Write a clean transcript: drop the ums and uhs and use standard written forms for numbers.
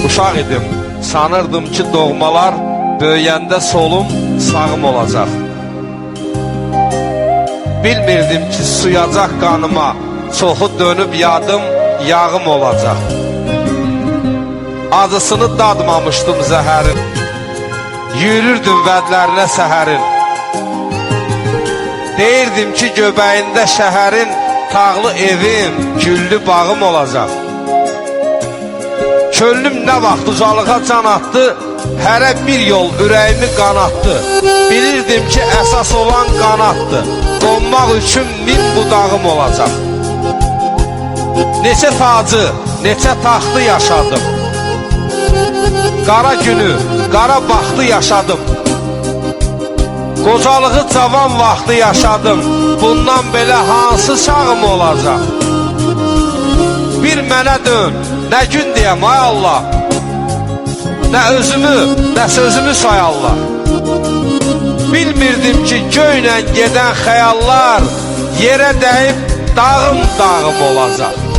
Uşaq idim, sanırdım ki doğmalar böyüyəndə solum, sağım olacaq. Bilmirdim ki suyacaq qanıma, çoxu dönüb yadım, yağım olacaq. Acısını dadmamışdım zəhərin, yürürdüm vədlərinə səhərin. Deyirdim ki göbəyində şəhərin, tağlı evim, güllü bağım olacaq. Könlüm nə vaxt ucalığa can atdı, hərə bir yol ürəyimi qanatdı. Bilirdim ki əsas olan qanatdı, qonmaq üçün min budağım olacaq. Neçə tacı, neçə taxtı yaşadım, qara günü, qara baxtı yaşadım. Qocalığı cavan vaxtı yaşadım, bundan belə hansı çağım olacaq? Bir mənə dön, nə gün deyəm ay Allah, nə özümü, nə sözümü sayarlar. Bilmirdim ki göylə gedən xəyallar yerə dəyib dağım dağım olacaq.